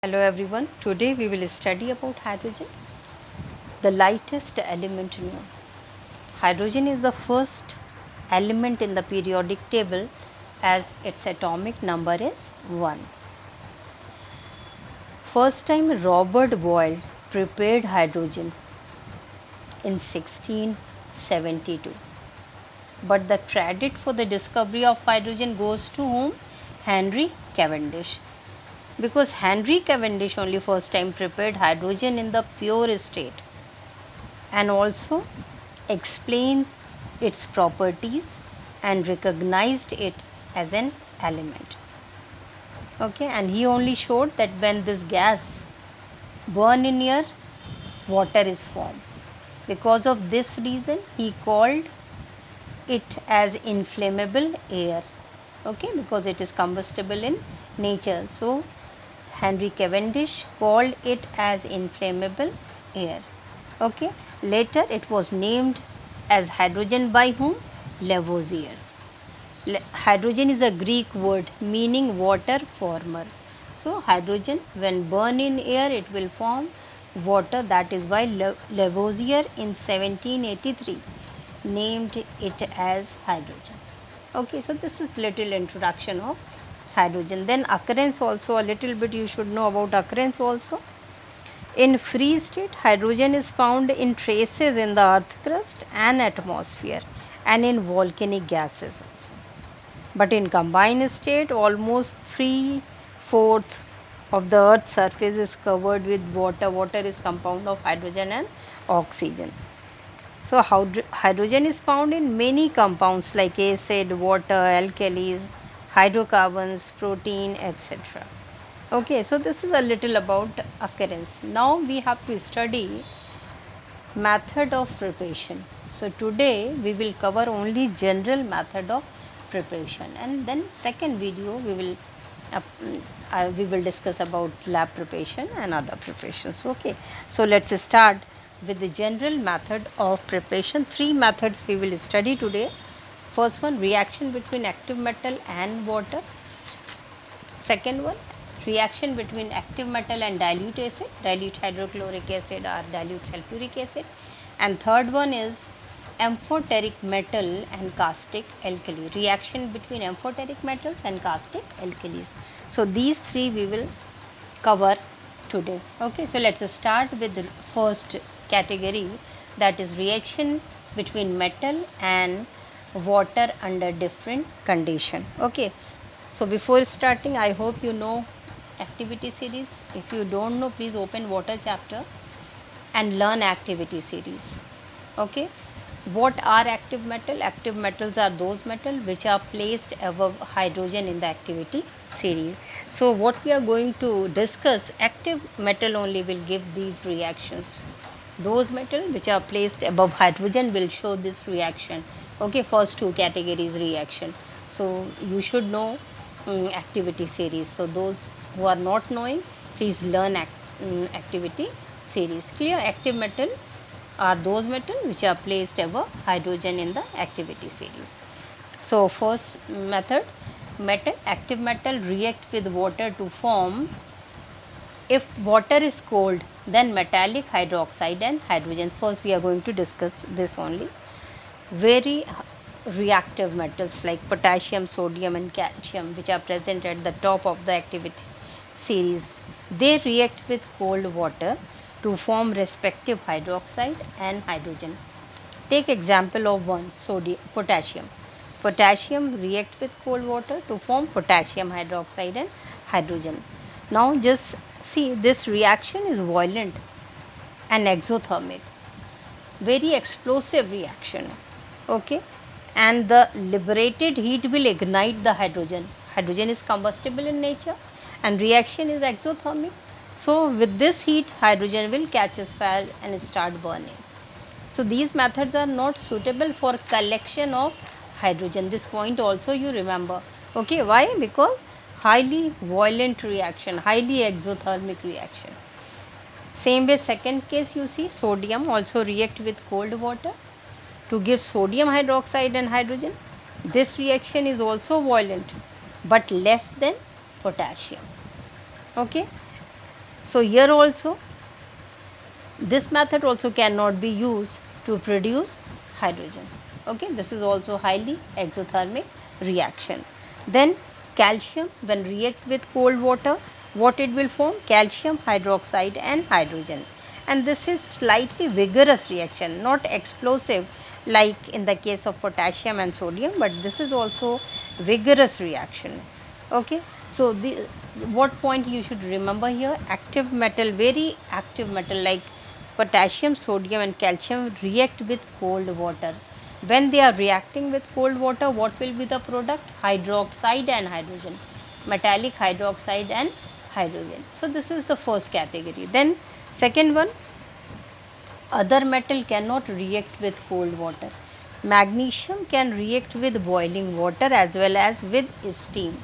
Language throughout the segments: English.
Hello everyone, today we will study about hydrogen, the lightest element known. Hydrogen is the first element in the periodic table as its atomic number is 1. First time Robert Boyle prepared hydrogen in 1672. But the credit for the discovery of hydrogen goes to whom? Henry Cavendish. Because Henry Cavendish only first time prepared hydrogen in the pure state and also explained its properties and recognized it as an element. Okay, and he only showed that when this gas burn in air, water is formed. Because of this reason, he called it as inflammable air. Okay, because it is combustible in nature. So, Henry Cavendish called it as inflammable air. Okay, later it was named as hydrogen by whom? Lavoisier. Hydrogen is a Greek word meaning water former. So, hydrogen when burn in air it will form water, that is why Lavoisier in 1783 named it as hydrogen. Okay, so this is little introduction of hydrogen. Then occurrence also a little bit you should know about occurrence also. In free state, hydrogen is found in traces in the earth crust and atmosphere and in volcanic gases also. But in combined state, almost 3/4 of the earth's surface is covered with water. Water is compound of hydrogen and oxygen. So, hydrogen is found in many compounds like acid, water, alkalis, hydrocarbons, protein, etc. Okay, so this is a little about occurrence. Now we have to study method of preparation. So today we will cover only general method of preparation, and then second video we will discuss about lab preparation and other preparations. Okay, so let's start with the general method of preparation. Three methods we will study today. First one, reaction between active metal and water. Second one, reaction between active metal and dilute acid, dilute hydrochloric acid or dilute sulfuric acid. And third one is amphoteric metal and caustic alkali, reaction between amphoteric metals and caustic alkalis. So these three we will cover today. Okay, so let's start with the first category, that is reaction between metal and water under different condition. Okay, so before starting, I hope you know activity series. If you don't know, please open water chapter and learn activity series. Okay, what are active metal? Active metals are those metal which are placed above hydrogen in the activity series. So what we are going to discuss, active metal only will give these reactions. Those metal which are placed above hydrogen will show this reaction. Okay, first two categories reaction. So you should know activity series. So those who are not knowing, please learn activity series. Clear? Active metal are those metal which are placed above hydrogen in the activity series. So first method, active metal react with water to form, if water is cold, then metallic hydroxide and hydrogen. First we are going to discuss this only. Very reactive metals like potassium, sodium and calcium, which are present at the top of the activity series, they react with cold water to form respective hydroxide and hydrogen. Take example of one, potassium. Potassium react with cold water to form potassium hydroxide and hydrogen. Now just see, this reaction is violent and exothermic, very explosive reaction. Okay, and the liberated heat will ignite the hydrogen. Hydrogen is combustible in nature and reaction is exothermic. So with this heat, hydrogen will catch fire and start burning. So these methods are not suitable for collection of hydrogen. This point also you remember. Okay, why? Because highly violent reaction, highly exothermic reaction. Same way, second case you see, sodium also react with cold water to give sodium hydroxide and hydrogen. This reaction is also violent but less than potassium. Okay, So here also this method also cannot be used to produce hydrogen. Okay, this is also highly exothermic reaction. Then calcium, when react with cold water, what it will form? Calcium hydroxide and hydrogen. And this is slightly vigorous reaction, not explosive like in the case of potassium and sodium, but this is also vigorous reaction. Okay, so what point you should remember here? Active metal, very active metal like potassium, sodium and calcium react with cold water. When they are reacting with cold water, what will be the product? Hydroxide and hydrogen, metallic hydroxide and hydrogen. So this is the first category. Then second one, other metal cannot react with cold water. Magnesium can react with boiling water as well as with steam.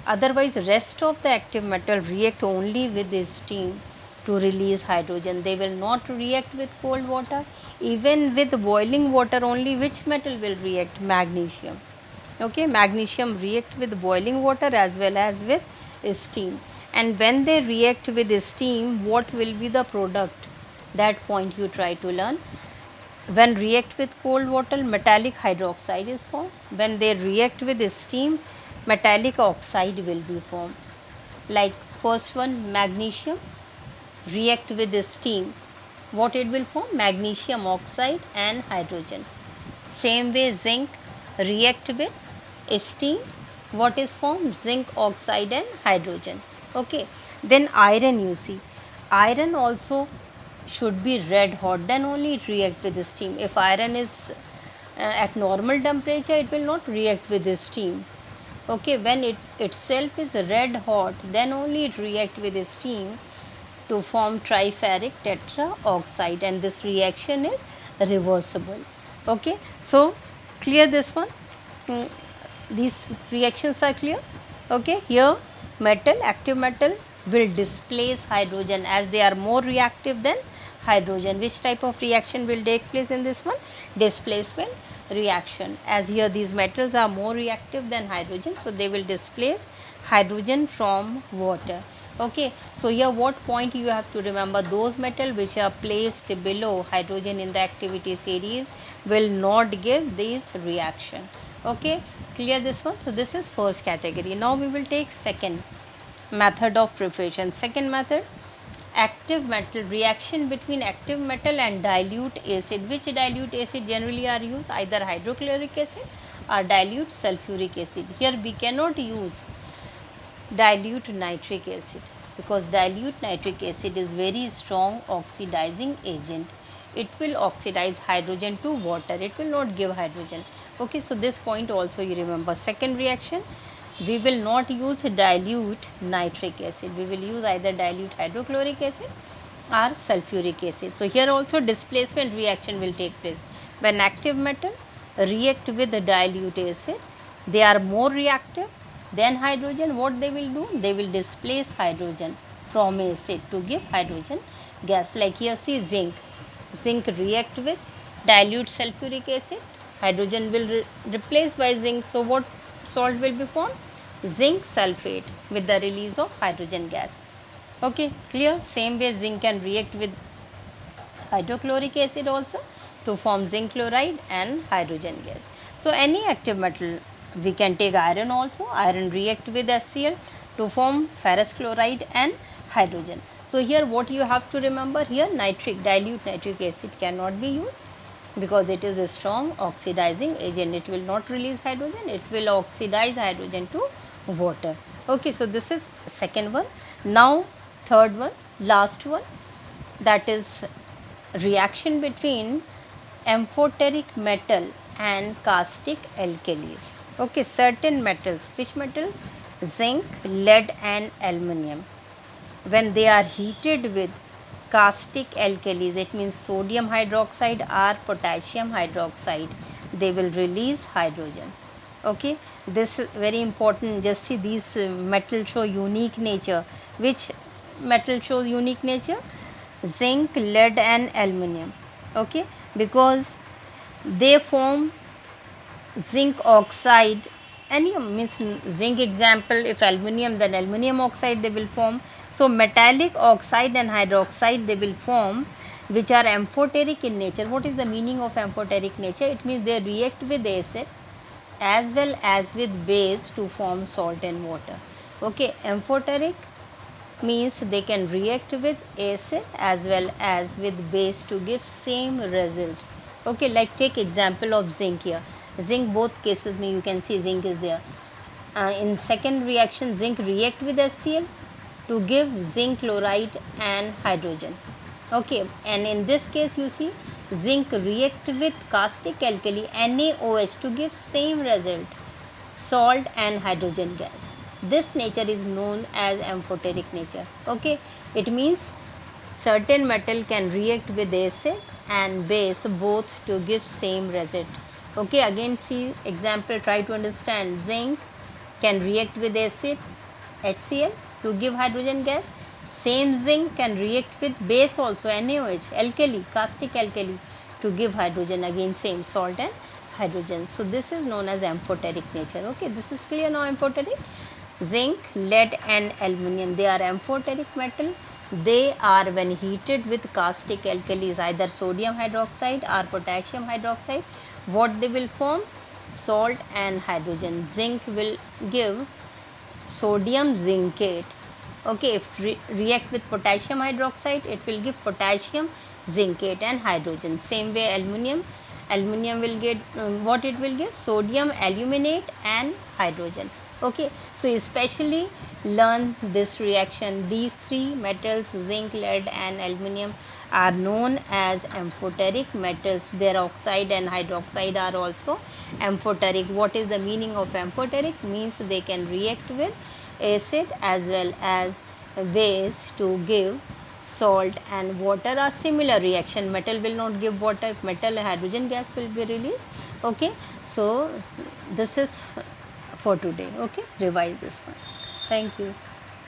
Otherwise, rest of the active metal react only with steam to release hydrogen. They will not react with cold water. Even with boiling water only, which metal will react? Magnesium. Okay, magnesium react with boiling water as well as with steam. And when they react with steam, what will be the product? That point you try to learn. When react with cold water, metallic hydroxide is formed. When they react with steam, metallic oxide will be formed. Like first one, magnesium react with steam. What it will form? Magnesium oxide and hydrogen. Same way, zinc react with steam. What is formed? Zinc oxide and hydrogen. Okay. Then iron, you see, iron also should be red hot, then only it react with the steam. If iron is at normal temperature, it will not react with the steam. Okay, when it itself is red hot, then only it react with the steam to form triferric tetraoxide, and this reaction is reversible. Okay, so clear this one. These reactions are clear. Okay, here metal, active metal will displace hydrogen as they are more reactive than hydrogen. Which type of reaction will take place in this one? Displacement reaction. As here these metals are more reactive than hydrogen, so they will displace hydrogen from water. Okay, so here what point you have to remember? Those metals which are placed below hydrogen in the activity series will not give this reaction. Okay, clear this one. So this is first category. Now we will take second method of preparation. Second method, active metal, reaction between active metal and dilute acid. Which dilute acid generally are used? Either hydrochloric acid or dilute sulfuric acid. Here we cannot use dilute nitric acid because dilute nitric acid is very strong oxidizing agent. It will oxidize hydrogen to water, it will not give hydrogen. Okay, so this point also you remember. Second reaction, we will not use dilute nitric acid, we will use either dilute hydrochloric acid or sulfuric acid. So here also displacement reaction will take place. When active metal react with the dilute acid, they are more reactive than hydrogen. What they will do? They will displace hydrogen from acid to give hydrogen gas. Like here see zinc. Zinc react with dilute sulfuric acid. Hydrogen will replace by zinc. So what salt will be formed? Zinc sulfate with the release of hydrogen gas. Okay, clear? Same way zinc can react with hydrochloric acid also to form zinc chloride and hydrogen gas. So any active metal, we can take iron also. Iron react with HCl to form ferrous chloride and hydrogen. So here what you have to remember here, nitric, dilute nitric acid cannot be used because it is a strong oxidizing agent. It will not release hydrogen, it will oxidize hydrogen to water. Okay, so this is second one. Now third one, last one, that is reaction between amphoteric metal and caustic alkalis. Okay, certain metals, which metal? Zinc, lead and aluminum. When they are heated with caustic alkalis, it means sodium hydroxide or potassium hydroxide, they will release hydrogen. Okay, this is very important. Just see these metals show unique nature. Which metal shows unique nature? Zinc, lead and aluminum. Okay, because they form zinc oxide. Any means zinc example, if aluminum, then aluminum oxide they will form. So metallic oxide and hydroxide they will form, which are amphoteric in nature. What is the meaning of amphoteric nature? It means they react with acid as well as with base to form salt and water. Okay, amphoteric means they can react with acid as well as with base to give same result. Okay, like take example of zinc here. Zinc, both cases में you can see zinc is there. In second reaction, zinc react with HCl to give zinc chloride and hydrogen. Okay, and in this case you see zinc react with caustic alkali NaOH to give same result, salt and hydrogen gas. This nature is known as amphoteric nature. Okay, it means certain metal can react with acid and base both to give same result. Okay, again see example, try to understand. Zinc can react with acid HCl to give hydrogen gas. Same zinc can react with base also NaOH, alkali, caustic alkali to give hydrogen, again same salt and hydrogen. So this is known as amphoteric nature. Okay, this is clear now. Amphoteric, zinc, lead and aluminum, they are amphoteric metal. They are when heated with caustic alkalis, either sodium hydroxide or potassium hydroxide, what they will form? Salt and hydrogen. Zinc will give sodium zincate. Okay, if react with potassium hydroxide, it will give potassium zincate and hydrogen. Same way aluminum will get what it will give? Sodium aluminate and hydrogen. Okay, so especially learn this reaction. These three metals, zinc, lead and aluminum, are known as amphoteric metals. Their oxide and hydroxide are also amphoteric. What is the meaning of amphoteric? Means they can react with acid as well as base to give salt and water. A similar reaction, metal will not give water. If metal, hydrogen gas will be released. Okay, so this is for today. Okay, revise this one. Thank you.